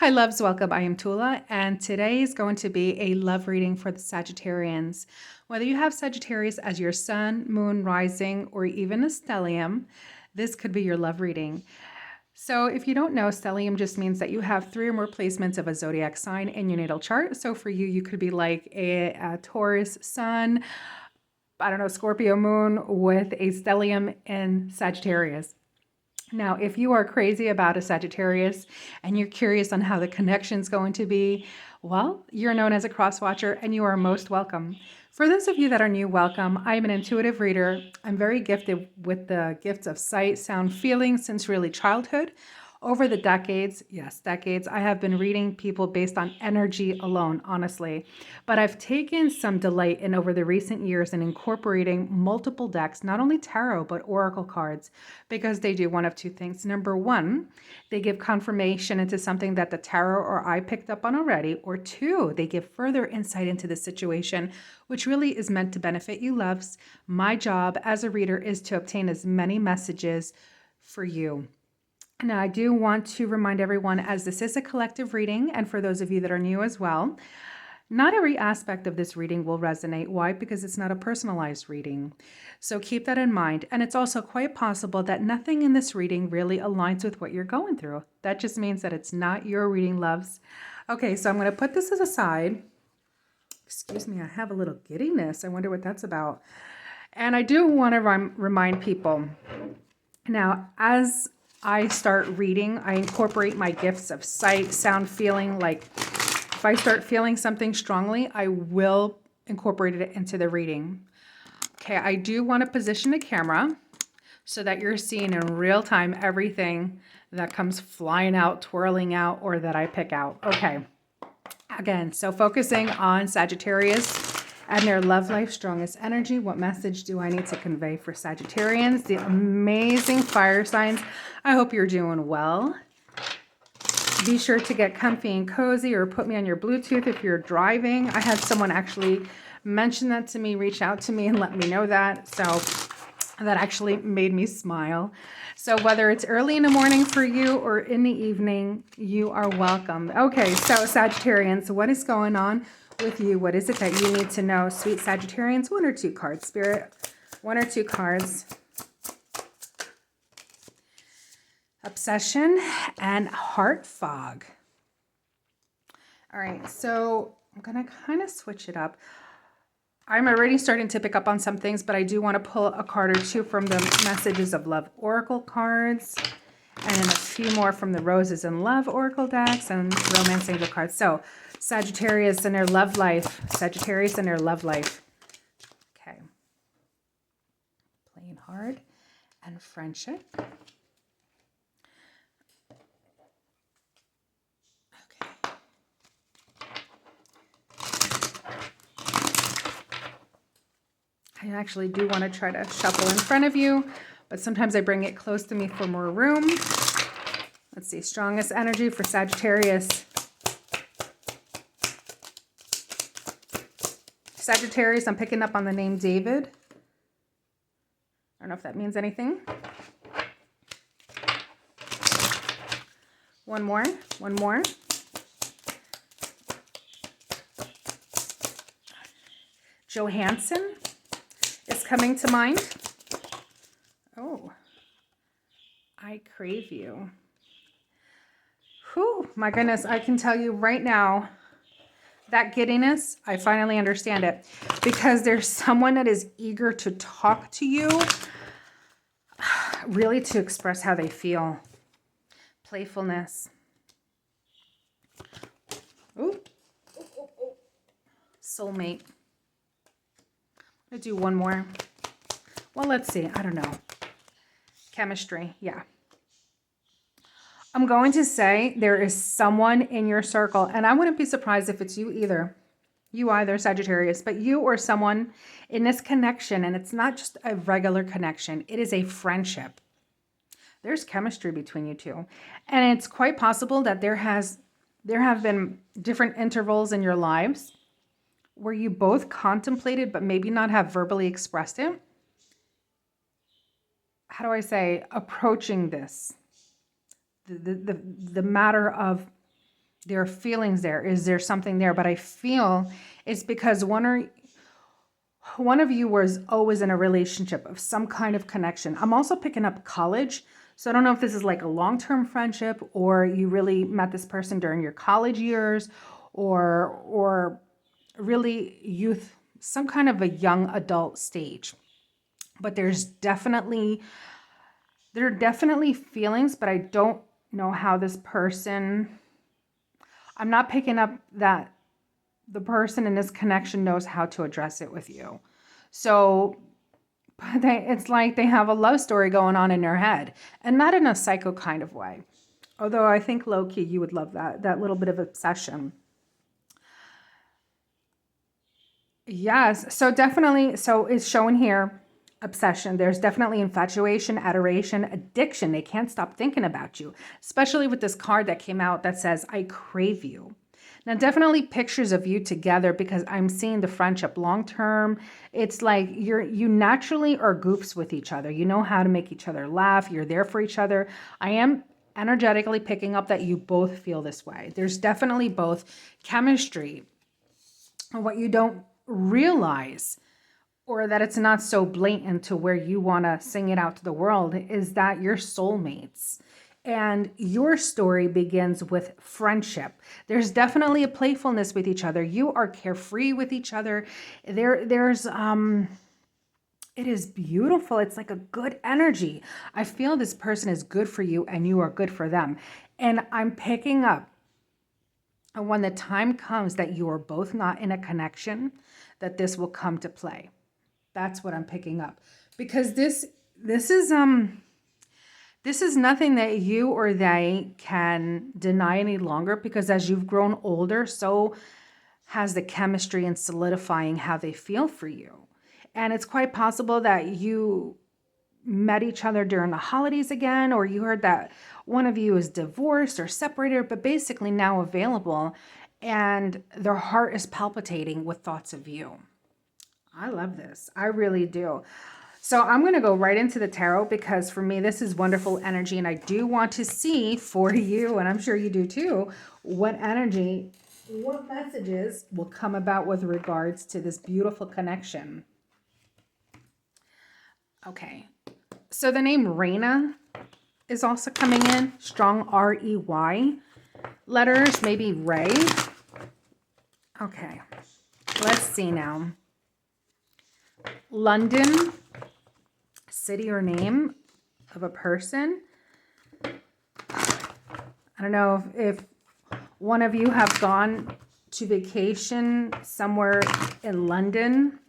Hi loves, welcome. I am Tula, and today is going to be a love reading for the Sagittarians. Whether you have Sagittarius as your sun, moon, rising, or even a stellium, this could be your love reading. So if you don't know, stellium just means that you have 3 or more placements of a zodiac sign in your natal chart. So for you, you could be like a Taurus sun, I don't know, Scorpio moon with a stellium in Sagittarius. Now, if you are crazy about a Sagittarius and you're curious on how the connection's going to be, well, you're known as a cross watcher and you are most welcome. For those of you that are new, welcome. I'm an intuitive reader. I'm very gifted with the gifts of sight, sound, feeling since really childhood. Over the decades, yes, decades, I have been reading people based on energy alone, honestly. But I've taken some delight in over the recent years in incorporating multiple decks, not only tarot, but oracle cards, because they do one of two things. Number one, they give confirmation into something that the tarot or I picked up on already. Or two, they give further insight into the situation, which really is meant to benefit you, loves. My job as a reader is to obtain as many messages for you. Now, I do want to remind everyone, as this is a collective reading, and for those of you that are new as well, not every aspect of this reading will resonate. Why? Because it's not a personalized reading. So keep that in mind. And it's also quite possible that nothing in this reading really aligns with what you're going through. That just means that it's not your reading, loves. Okay, so I'm going to put this aside. Excuse me, I have a little giddiness. I wonder what that's about. And I do want to remind people. Now, as I start reading, I incorporate my gifts of sight, sound, feeling. Like if I start feeling something strongly, I will incorporate it into the reading. Okay, I do want to position the camera so that you're seeing in real time everything that comes flying out, twirling out, or that I pick out. Okay, again, so focusing on Sagittarius and their love life, strongest energy. What message do I need to convey for Sagittarians? The amazing fire signs. I hope you're doing well. Be sure to get comfy and cozy, or put me on your Bluetooth if you're driving. I had someone actually mention that to me, reach out to me and let me know that. So that actually made me smile. So whether it's early in the morning for you or in the evening, you are welcome. Okay, so Sagittarians, what is going on with you? What is it that you need to know? Sweet Sagittarians, 1 or 2 cards, Spirit. 1 or 2 cards. Obsession and heart fog. All right, so I'm going to kind of switch it up. I'm already starting to pick up on some things, but I do want to pull a card or two from the Messages of Love Oracle cards, and then a few more from the Roses and Love Oracle decks and Romance Angel cards. So Sagittarius and their love life. Sagittarius and their love life. Okay. Playing hard and friendship. I actually do want to try to shuffle in front of you, but sometimes I bring it close to me for more room. Let's see, strongest energy for Sagittarius. Sagittarius, I'm picking up on the name David. I don't know if that means anything. One more. Johansson is coming to mind. Oh, I crave you. Whew, my goodness, I can tell you right now, that giddiness, I finally understand it, because there's someone that is eager to talk to you, really to express how they feel. Playfulness. Ooh. Soulmate. I'm going to do one more. Well, let's see. I don't know. Chemistry. Yeah. I'm going to say there is someone in your circle, and I wouldn't be surprised if it's you either. You either, Sagittarius, but you or someone in this connection, and it's not just a regular connection. It is a friendship. There's chemistry between you two. And it's quite possible that there have been different intervals in your lives where you both contemplated but maybe not have verbally expressed it. How do I say, approaching this? The matter of There are feelings there. Is there something there? But I feel it's because one of you was always in a relationship of some kind of connection. I'm also picking up college. So I don't know if this is like a long-term friendship or you really met this person during your college years or really youth, some kind of a young adult stage. But there are definitely feelings, but I don't know how this person, I'm not picking up that the person in this connection knows how to address it with you. So it's like they have a love story going on in their head, and not in a psycho kind of way. Although I think low-key you would love that little bit of obsession. Yes, so definitely, so it's showing here obsession. There's definitely infatuation, adoration, addiction. They can't stop thinking about you, especially with this card that came out that says, I crave you. Now, definitely pictures of you together because I'm seeing the friendship long term. It's like you naturally are goofs with each other. You know how to make each other laugh. You're there for each other. I am energetically picking up that you both feel this way. There's definitely both chemistry. And what you don't realize, or that it's not so blatant to where you want to sing it out to the world, is that you're soulmates. And your story begins with friendship. There's definitely a playfulness with each other. You are carefree with each other. It is beautiful. It's like a good energy. I feel this person is good for you and you are good for them. And I'm picking up, and when the time comes that you are both not in a connection, that this will come to play. That's what I'm picking up. Because this is nothing that you or they can deny any longer, because as you've grown older, so has the chemistry in solidifying how they feel for you. And it's quite possible that you met each other during the holidays again, or you heard that one of you is divorced or separated, but basically now available, and their heart is palpitating with thoughts of you. I love this. I really do. So I'm going to go right into the tarot because for me, this is wonderful energy. And I do want to see for you, and I'm sure you do too, what messages will come about with regards to this beautiful connection. Okay. So the name Reina is also coming in. Strong R-E-Y letters, maybe Ray. Okay. Let's see now. London, city or name of a person. I don't know if one of you have gone to vacation somewhere in London.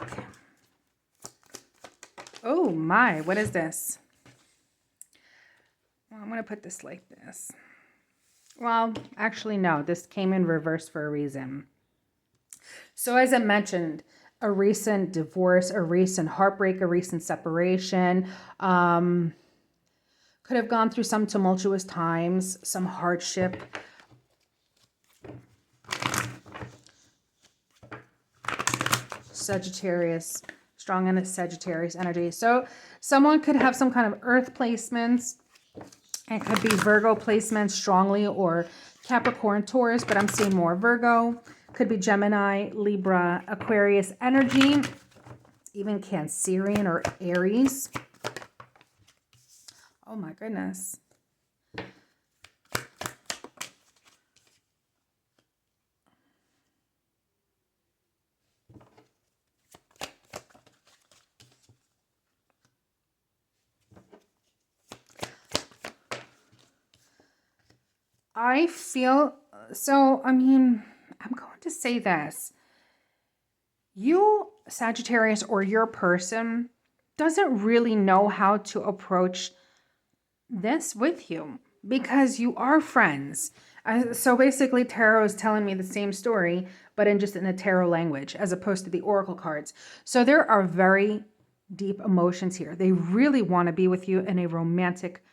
Okay. Oh my, what is this? Well, I'm going to put this like this. Well, actually, no, this came in reverse for a reason. So as I mentioned, a recent divorce, a recent heartbreak, a recent separation, could have gone through some tumultuous times, some hardship. Sagittarius, strong in the Sagittarius energy. So someone could have some kind of earth placements. It could be Virgo placements strongly, or Capricorn, Taurus, but I'm seeing more Virgo. Could be Gemini, Libra, Aquarius energy, even Cancerian or Aries. Oh my goodness. I feel, so, I mean, I'm going to say this. You, Sagittarius, or your person doesn't really know how to approach this with you because you are friends. So basically, tarot is telling me the same story, but in a tarot language as opposed to the oracle cards. So there are very deep emotions here. They really want to be with you in a romantic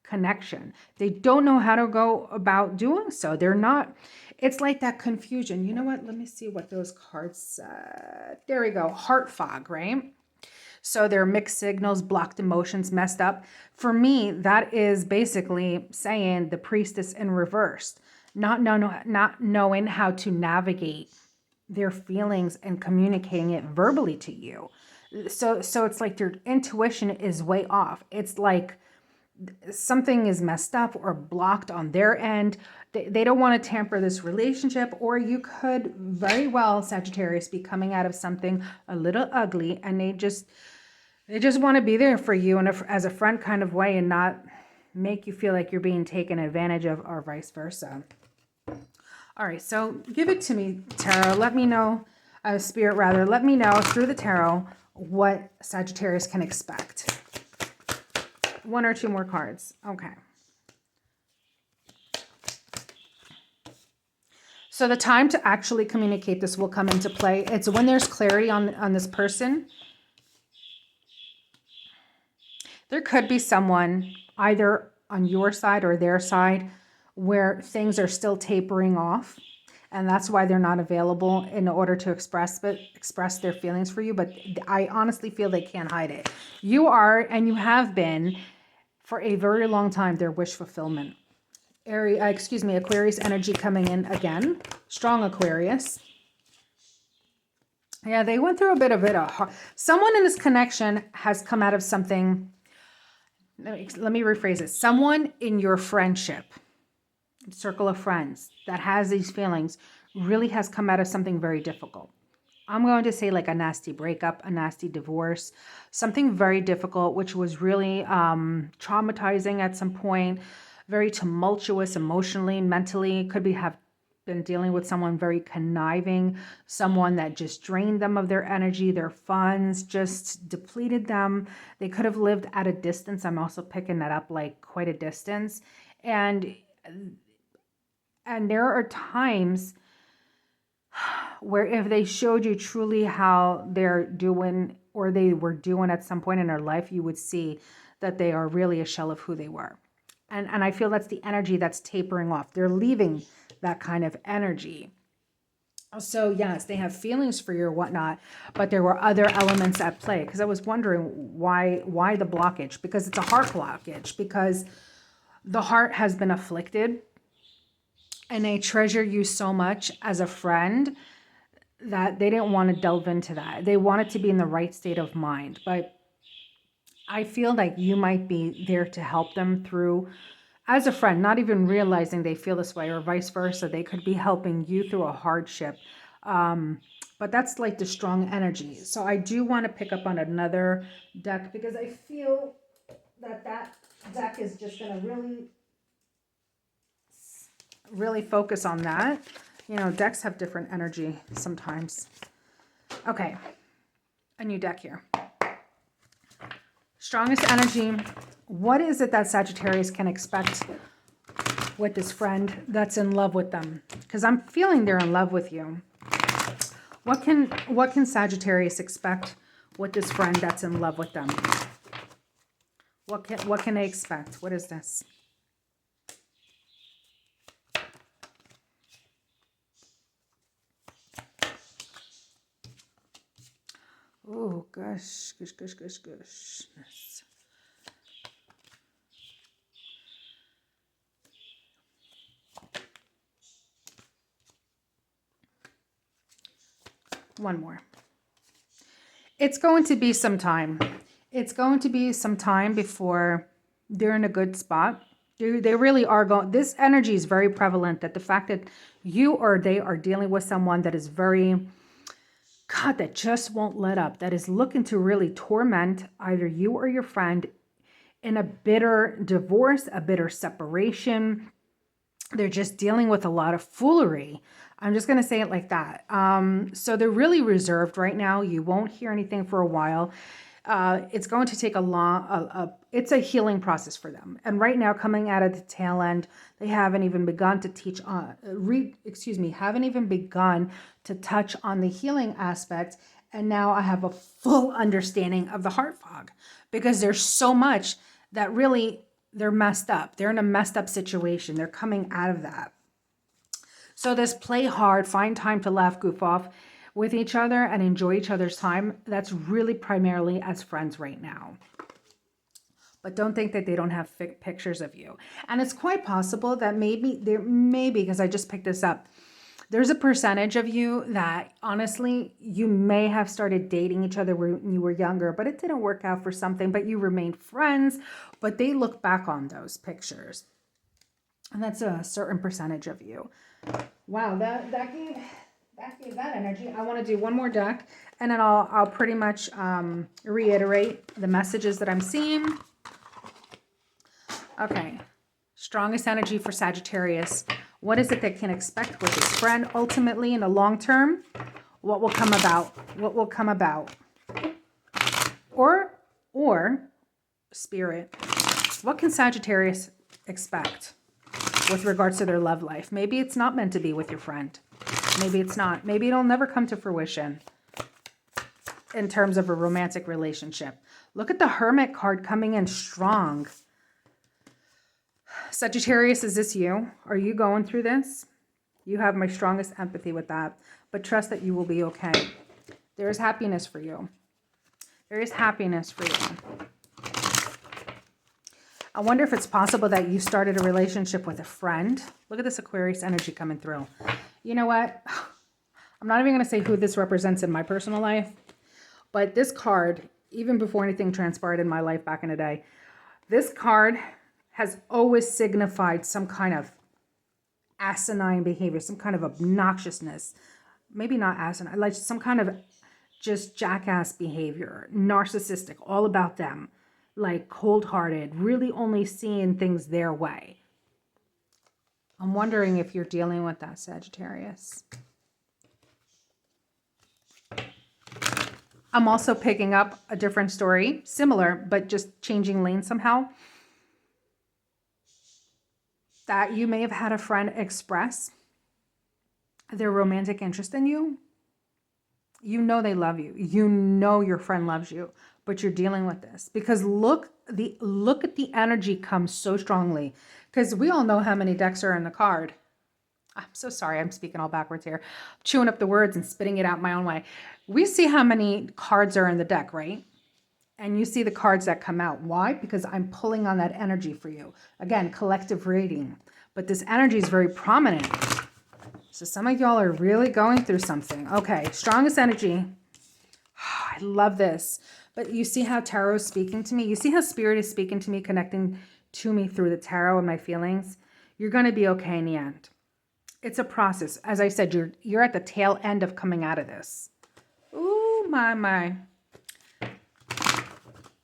connection. They don't know how to go about doing so. They're not, it's like that confusion. You know what? Let me see what those cards said. There we go. Heart fog, right? So they're mixed signals, blocked emotions, messed up. For me, that is basically saying the priestess in reverse, not knowing how to navigate their feelings and communicating it verbally to you. So it's like your intuition is way off. It's like something is messed up or blocked on their end. They don't want to tamper this relationship, or you could very well, Sagittarius, be coming out of something a little ugly, and they just want to be there for you in as a friend kind of way, and not make you feel like you're being taken advantage of, or vice versa. All right, so give it to me, Tarot. Let me know, Spirit rather, let me know through the Tarot what Sagittarius can expect. One or two more cards. Okay. So the time to actually communicate this will come into play. It's when there's clarity on this person. There could be someone either on your side or their side where things are still tapering off, and that's why they're not available in order to express their feelings for you. But I honestly feel they can't hide it. You are, and you have been for a very long time, their wish fulfillment. Aquarius energy coming in again. Strong Aquarius. Yeah, they went through a bit of someone in this connection has come out of something. Let me rephrase it. Someone in your friendship, circle of friends that has these feelings really has come out of something very difficult. I'm going to say like a nasty breakup, a nasty divorce, something very difficult, which was really traumatizing at some point, very tumultuous emotionally, mentally. Could have been dealing with someone very conniving, someone that just drained them of their energy, their funds, just depleted them. They could have lived at a distance. I'm also picking that up, like quite a distance. And there are times where if they showed you truly how they're doing, or they were doing at some point in their life, you would see that they are really a shell of who they were. And I feel that's the energy that's tapering off. They're leaving that kind of energy. So yes, they have feelings for you or whatnot, but there were other elements at play. Because I was wondering why the blockage? Because it's a heart blockage, because the heart has been afflicted. And they treasure you so much as a friend that they didn't want to delve into that. They wanted to be in the right state of mind. But I feel like you might be there to help them through, as a friend, not even realizing they feel this way, or vice versa. They could be helping you through a hardship. But that's like the strong energy. So I do want to pick up on another deck, because I feel that deck is just going to really focus on that. You know, decks have different energy sometimes. Okay, a new deck here. Strongest energy. What is it that Sagittarius can expect with this friend that's in love with them? Because I'm feeling they're in love with you. What can Sagittarius expect with this friend that's in love with them? What can they expect? What is this? Oh, gosh. Yes. One more. It's going to be some time. It's going to be some time before they're in a good spot. They really are going. This energy is very prevalent, that the fact that you or they are dealing with someone that is very, God, that just won't let up, that is looking to really torment either you or your friend in a bitter divorce, a bitter separation. They're just dealing with a lot of foolery. I'm just going to say it like that. So they're really reserved right now. You won't hear anything for a while. It's going to take it's a healing process for them. And right now, coming out of the tail end, they haven't even begun to haven't even begun to touch on the healing aspect. And now I have a full understanding of the heart fog, because there's so much that really they're messed up. They're in a messed up situation. They're coming out of that. So this play hard, find time to laugh, goof off. with each other and enjoy each other's time. That's really primarily as friends right now. But don't think that they don't have pictures of you. And it's quite possible that maybe, because I just picked this up, there's a percentage of you that honestly, you may have started dating each other when you were younger, but it didn't work out for something, but you remained friends, but they look back on those pictures. And that's a certain percentage of you. Wow, that gave that energy. I want to do one more deck, and then I'll pretty much reiterate the messages that I'm seeing. Okay, strongest energy for Sagittarius. What is it they can expect with this friend ultimately in the long term? What will come about? What will come about? Or Spirit, what can Sagittarius expect with regards to their love life? Maybe it's not meant to be with your friend. Maybe it's not. Maybe it'll never come to fruition in terms of a romantic relationship. Look at the Hermit card coming in strong. Sagittarius, is this you? Are you going through this? You have my strongest empathy with that, but trust that you will be okay. There is happiness for you. There is happiness for you. I wonder if it's possible that you started a relationship with a friend. Look at this Aquarius energy coming through. You know what? I'm not even going to say who this represents in my personal life, but this card, even before anything transpired in my life back in the day, this card has always signified some kind of asinine behavior, some kind of obnoxiousness. Maybe not asinine, like some kind of just jackass behavior, narcissistic, all about them, like cold-hearted, really only seeing things their way. I'm wondering if you're dealing with that, Sagittarius. I'm also picking up a different story, similar, but just changing lanes somehow. That you may have had a friend express their romantic interest in you. You know they love you. You know your friend loves you, but you're dealing with this because look at the energy comes so strongly, because we all know how many decks are in the card. I'm so sorry, I'm speaking all backwards here, chewing up the words and spitting it out my own way. We see how many cards are in the deck, right? And you see the cards that come out. Why? Because I'm pulling on that energy for you. Again, collective reading. But this energy is very prominent. So some of y'all are really going through something. Okay, strongest energy. I love this. But you see how tarot is speaking to me? You see how spirit is speaking to me, connecting to me through the tarot and my feelings? You're going to be okay in the end. It's a process. As I said, you're at the tail end of coming out of this. Ooh, my.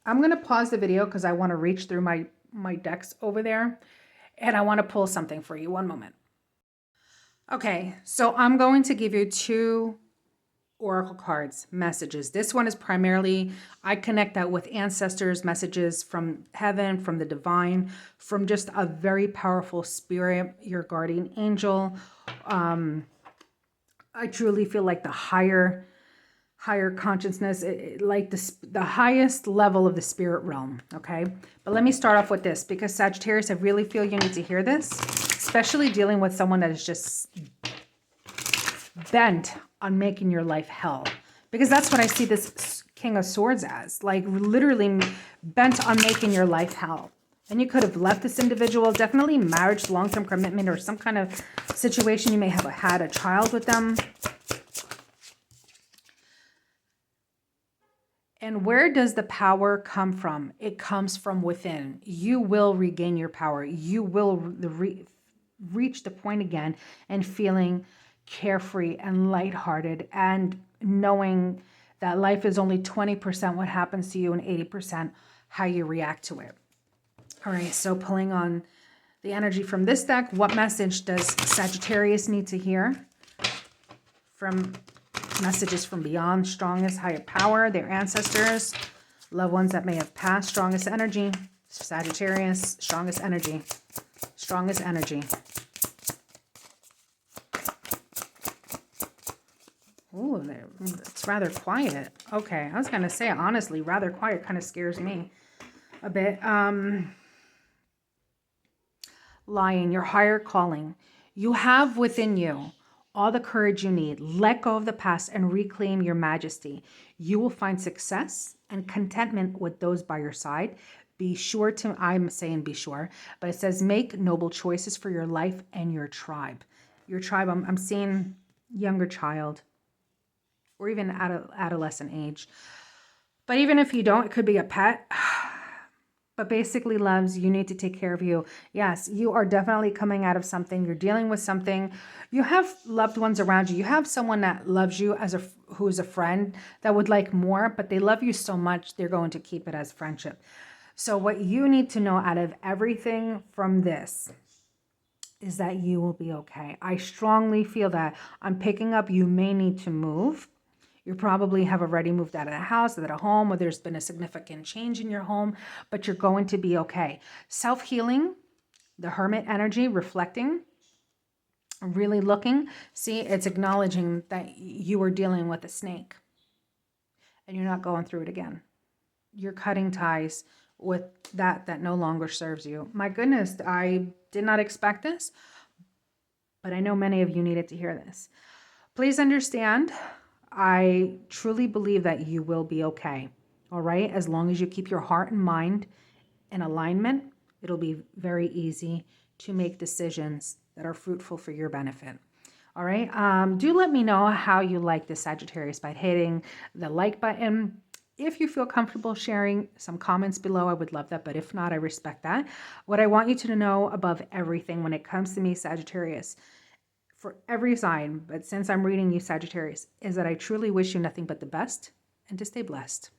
I'm going to pause the video because I want to reach through my decks over there. And I want to pull something for you. One moment. Okay, so I'm going to give you 2 oracle cards, messages. This one is primarily, I connect that with ancestors, messages from heaven, from the divine, from just a very powerful spirit, your guardian angel. I truly feel like the higher consciousness, like the highest level of the spirit realm, okay? But let me start off with this, because Sagittarius, I really feel you need to hear this, especially dealing with someone that is just bent on making your life hell. Because that's what I see this King of Swords as, like literally bent on making your life hell. And you could have left this individual, definitely marriage, long-term commitment, or some kind of situation. You may have had a child with them. And where does the power come from? It comes from within. You will regain your power. You will reach the point again and feeling carefree and lighthearted and knowing that life is only 20% what happens to you and 80% how you react to it. All right, so pulling on the energy from this deck, what message does Sagittarius need to hear from messages from beyond, strongest, higher power, their ancestors, loved ones that may have passed, strongest energy, Sagittarius, strongest energy, strongest energy. Ooh, it's rather quiet. Okay, I was going to say, honestly, rather quiet kind of scares me a bit. Lion, your higher calling. You have within you all the courage you need. Let go of the past and reclaim your majesty. You will find success and contentment with those by your side. Be sure to, I'm saying be sure, but it says make noble choices for your life and your tribe. Your tribe, I'm seeing younger child or even adolescent age. But even if you don't, it could be a pet. But basically, loves, you need to take care of you. Yes, you are definitely coming out of something. You're dealing with something. You have loved ones around you. You have someone that loves you who is a friend that would like more, but they love you so much, they're going to keep it as friendship. So what you need to know out of everything from this is that you will be okay. I strongly feel that I'm picking up you may need to move. You probably have already moved out of the house, out of the home, or there's been a significant change in your home, but you're going to be okay. Self-healing, the hermit energy, reflecting, really looking. See, it's acknowledging that you were dealing with a snake and you're not going through it again. You're cutting ties with that no longer serves you. My goodness, I did not expect this, but I know many of you needed to hear this. Please understand, I truly believe that you will be okay, all right? As long as you keep your heart and mind in alignment, it'll be very easy to make decisions that are fruitful for your benefit. All right, do let me know how you like this, Sagittarius, by hitting the like button. If you feel comfortable sharing some comments below, I would love that. But if not, I respect that. What I want you to know above everything when it comes to me, Sagittarius, for every sign, but since I'm reading you, Sagittarius, is that I truly wish you nothing but the best and to stay blessed.